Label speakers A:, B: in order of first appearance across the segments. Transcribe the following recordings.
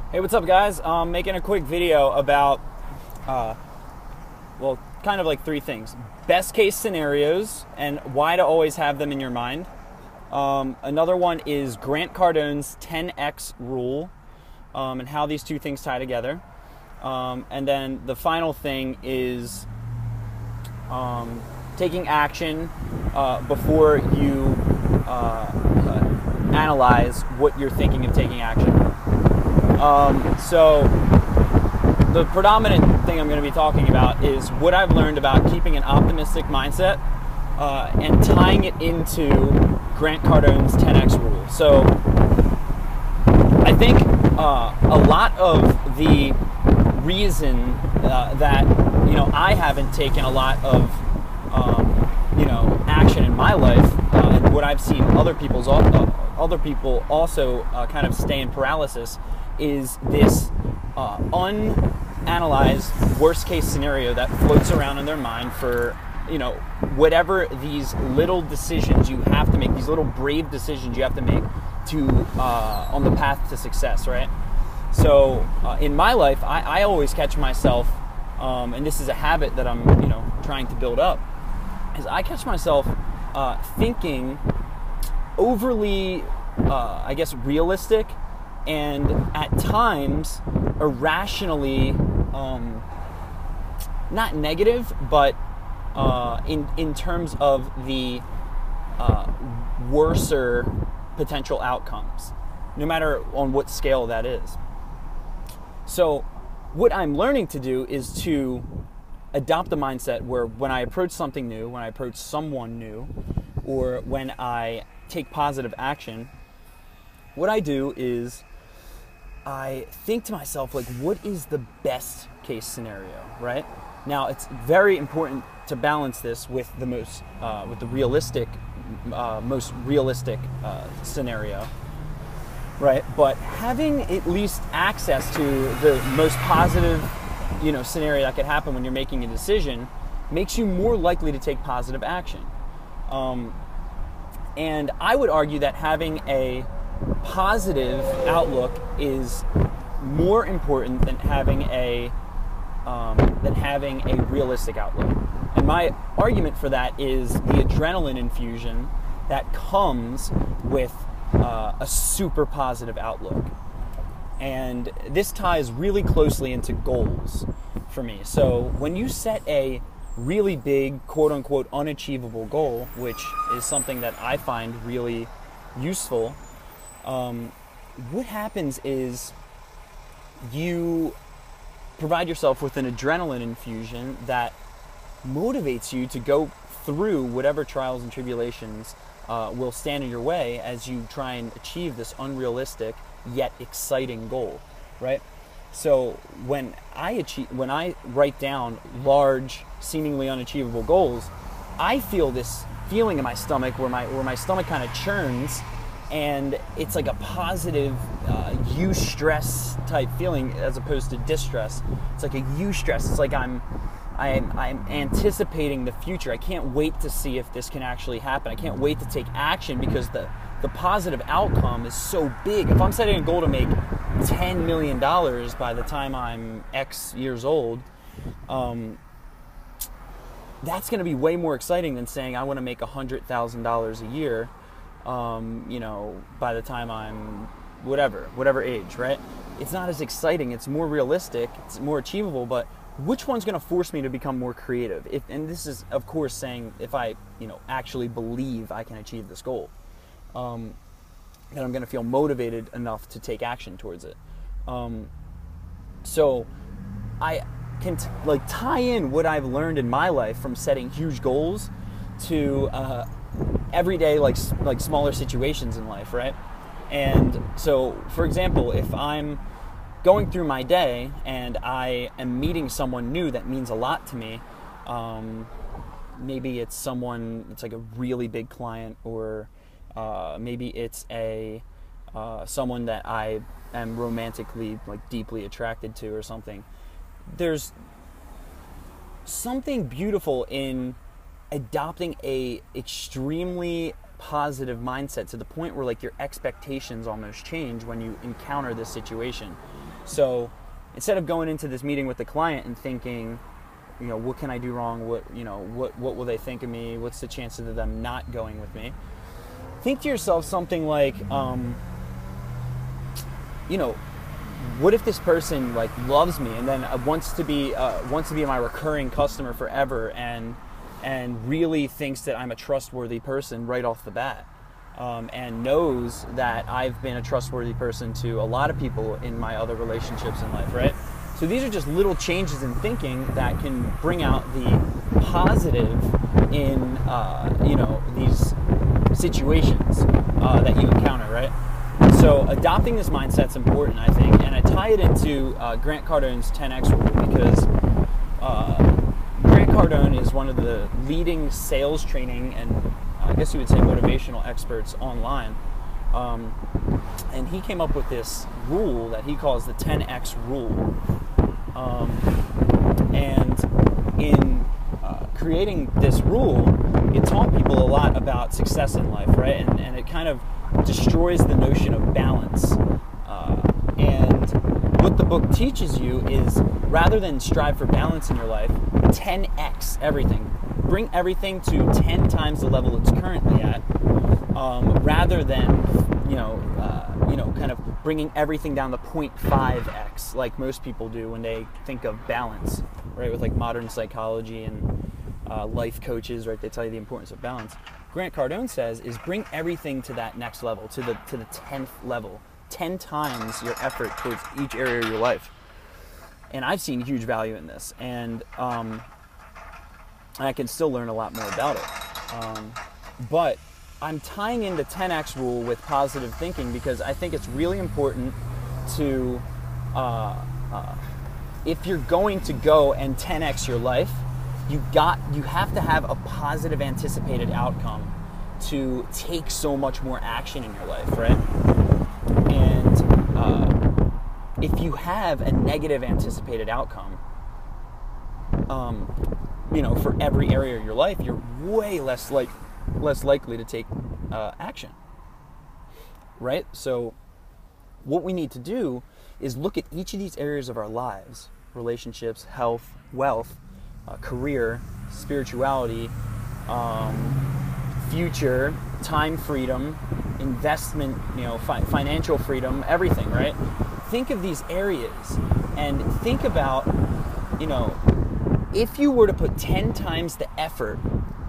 A: Hey, what's up, guys? I'm making a quick video about, kind of like three things. Best case scenarios and why to always have them in your mind. Another one is Grant Cardone's 10X rule and how these two things tie together. And then the final thing is taking action before you analyze what you're thinking of taking action. So the predominant thing I'm going to be talking about is what I've learned about keeping an optimistic mindset and tying it into Grant Cardone's 10X rule. So I think a lot of the reason that I haven't taken a lot of action in my life and what I've seen other people also kind of stay in paralysis is this unanalyzed worst case scenario that floats around in their mind for whatever these little decisions you have to make, these little brave decisions you have to make to on the path to success, right? So in my life, I always catch myself, and this is a habit that I'm trying to build up, is I catch myself thinking overly, realistic, and at times irrationally, not negative, but in terms of the worser potential outcomes, no matter on what scale that is. So what I'm learning to do is to adopt a mindset where when I approach something new, when I approach someone new, or when I take positive action, what I do is I think to myself, like, what is the best case scenario, right? Now, it's very important to balance this with the most realistic scenario, right? But having at least access to the most positive, scenario that could happen when you're making a decision makes you more likely to take positive action. And I would argue that having a positive outlook is more important than having a realistic outlook. And my argument for that is the adrenaline infusion that comes with a super positive outlook. And this ties really closely into goals for me. So when you set a really big, quote-unquote, unachievable goal, which is something that I find really useful, what happens is you provide yourself with an adrenaline infusion that motivates you to go through whatever trials and tribulations will stand in your way as you try and achieve this unrealistic yet exciting goal, right? So when I write down large, seemingly unachievable goals, I feel this feeling in my stomach where my stomach kind of churns, and it's like a positive eustress type feeling as opposed to distress. It's like a eustress. It's like I'm anticipating the future. I can't wait to see if this can actually happen. I can't wait to take action because the positive outcome is so big. If I'm setting a goal to make $10 million by the time I'm X years old, that's going to be way more exciting than saying I want to make $100,000 a year, by the time I'm whatever age, right? It's not as exciting. It's more realistic. It's more achievable, but which one's going to force me to become more creative? And this is, of course, saying if I, actually believe I can achieve this goal, then I'm going to feel motivated enough to take action towards it. So I can tie in what I've learned in my life from setting huge goals to everyday like smaller situations in life, right? And so, for example, if I'm going through my day and I am meeting someone new that means a lot to me, maybe it's like a really big client, or maybe it's someone that I am romantically deeply attracted to or something. There's something beautiful in adopting a extremely positive mindset to the point where your expectations almost change when you encounter this situation. So instead of going into this meeting with the client and thinking, what can I do wrong? What will they think of me? What's the chances of them not going with me? Think to yourself something like, what if this person loves me and then wants to be my recurring customer forever and really thinks that I'm a trustworthy person right off the bat, and knows that I've been a trustworthy person to a lot of people in my other relationships in life, right? So these are just little changes in thinking that can bring out the positive in these situations that you encounter, right? So adopting this mindset's important, I think, and I tie it into Grant Cardone's 10X rule, because Grant Cardone is one of the leading sales training and I guess you would say motivational experts online. And he came up with this rule that he calls the 10X rule. And in creating this rule, it taught people a lot about success in life, right? And it kind of destroys the notion of balance. And what the book teaches you is, rather than strive for balance in your life, 10X everything. Bring everything to 10 times the level it's currently at, rather than kind of bringing everything down to 0.5x like most people do when they think of balance, right? With modern psychology and life coaches, right? They tell you the importance of balance. Grant Cardone says is bring everything to that next level, to the 10th level, 10 times your effort towards each area of your life. And I've seen huge value in this, and I can still learn a lot more about it. But I'm tying in the 10X rule with positive thinking because I think it's really important to, if you're going to go and 10X your life, you have to have a positive anticipated outcome to take so much more action in your life, right? And if you have a negative anticipated outcome, for every area of your life, you're way less likely to take action, right? So what we need to do is look at each of these areas of our lives: relationships, health, wealth, career, spirituality, future, time freedom, investment, financial freedom, everything, right? Think of these areas and think about, if you were to put 10 times the effort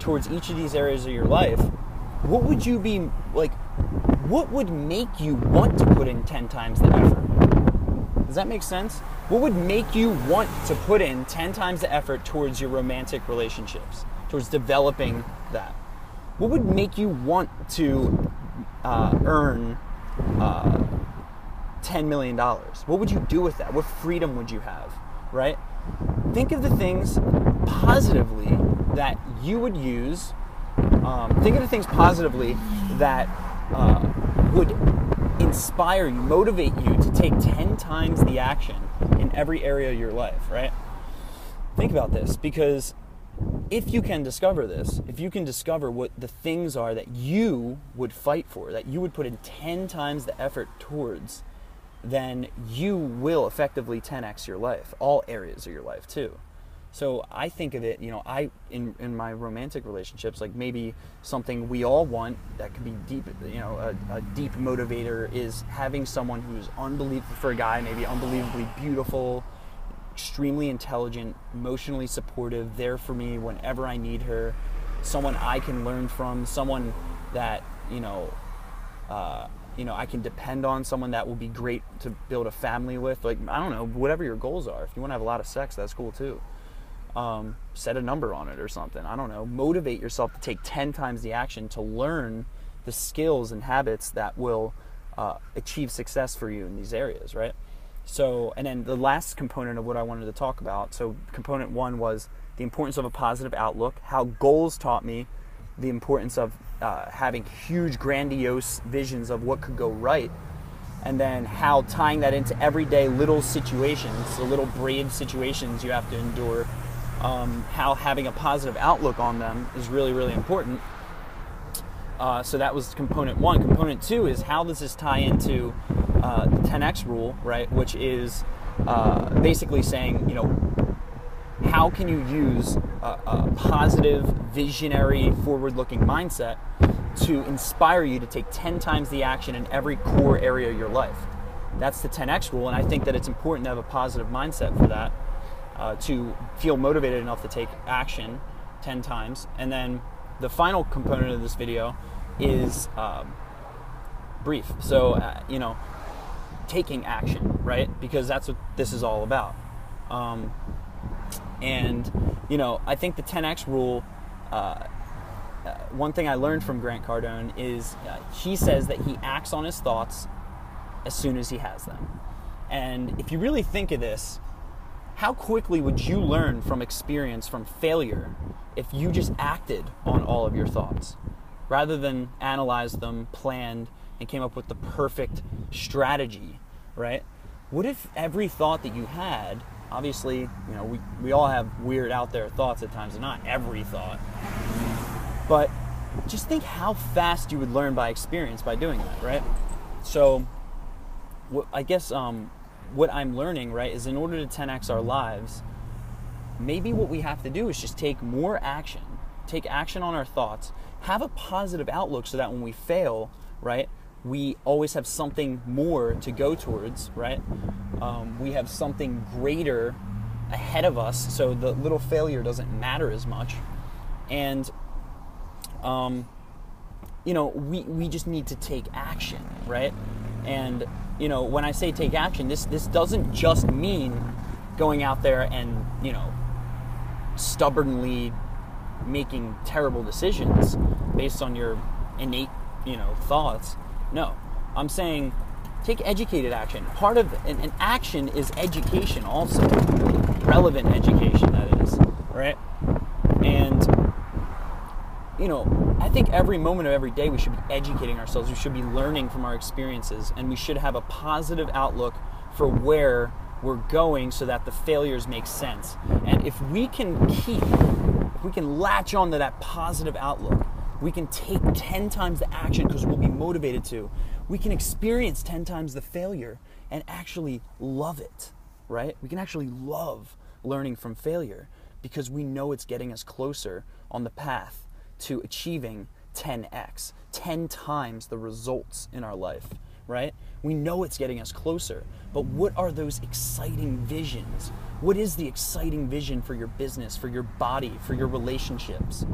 A: towards each of these areas of your life, what would you be like? What would make you want to put in 10 times the effort? Does that make sense? What would make you want to put in 10 times the effort towards your romantic relationships, towards developing that? What would make you want to earn $10 million? What would you do with that? What freedom would you have, right? Think of the things positively that you would use. Think of the things positively that would inspire you, motivate you to take 10 times the action in every area of your life, right? Think about this, because if you can discover this, if you can discover what the things are that you would fight for, that you would put in 10 times the effort towards, then you will effectively 10x your life, all areas of your life too. So I think of it, in my romantic relationships, like maybe something we all want that could be deep, a deep motivator is having someone who's unbelievable, for a guy, maybe unbelievably beautiful, extremely intelligent, emotionally supportive, there for me whenever I need her, someone I can learn from, someone that, I can depend on, someone that will be great to build a family with. Like, I don't know, whatever your goals are. If you want to have a lot of sex, that's cool too. Set a number on it or something. I don't know. Motivate yourself to take 10 times the action to learn the skills and habits that will achieve success for you in these areas, right? So, and then the last component of what I wanted to talk about, so component one was the importance of a positive outlook, how goals taught me the importance of having huge, grandiose visions of what could go right, and then how tying that into everyday little situations, the little brave situations you have to endure, how having a positive outlook on them is really, really important. So that was component one. Component two is, how does this tie into the 10X rule, right, which is basically saying, how can you use a positive, visionary, forward-looking mindset to inspire you to take 10 times the action in every core area of your life? That's the 10X rule, and I think that it's important to have a positive mindset for that, to feel motivated enough to take action 10 times. And then the final component of this video is brief. So, taking action, right? Because that's what this is all about. I think the 10X rule, one thing I learned from Grant Cardone is he says that he acts on his thoughts as soon as he has them. And if you really think of this, how quickly would you learn from experience, from failure, if you just acted on all of your thoughts rather than analyzed them, planned, and came up with the perfect strategy, right? What if every thought that you had, obviously, we all have weird out there thoughts at times, and not every thought, but just think how fast you would learn by experience by doing that, right? So I guess what I'm learning, right, is in order to 10X our lives, maybe what we have to do is just take more action, take action on our thoughts, have a positive outlook so that when we fail, right, we always have something more to go towards, right? We have something greater ahead of us, so the little failure doesn't matter as much. And, we just need to take action, right? And, when I say take action, this doesn't just mean going out there and, stubbornly making terrible decisions based on your innate, thoughts. No, I'm saying take educated action. Part of an action is education also. Relevant education, that is, right? And, I think every moment of every day we should be educating ourselves. We should be learning from our experiences, and we should have a positive outlook for where we're going so that the failures make sense. And if we can latch on to that positive outlook, we can take 10 times the action because we'll be motivated to. We can experience 10 times the failure and actually love it, right? We can actually love learning from failure because we know it's getting us closer on the path to achieving 10X, 10 times the results in our life, right? We know it's getting us closer, but what are those exciting visions? What is the exciting vision for your business, for your body, for your relationships,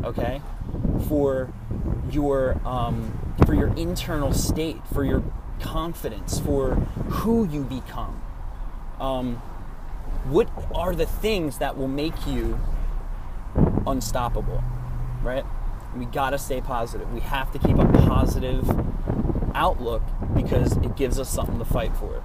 A: okay? For your internal state, for your confidence, for who you become. What are the things that will make you unstoppable, right? We gotta stay positive. We have to keep a positive outlook because it gives us something to fight for.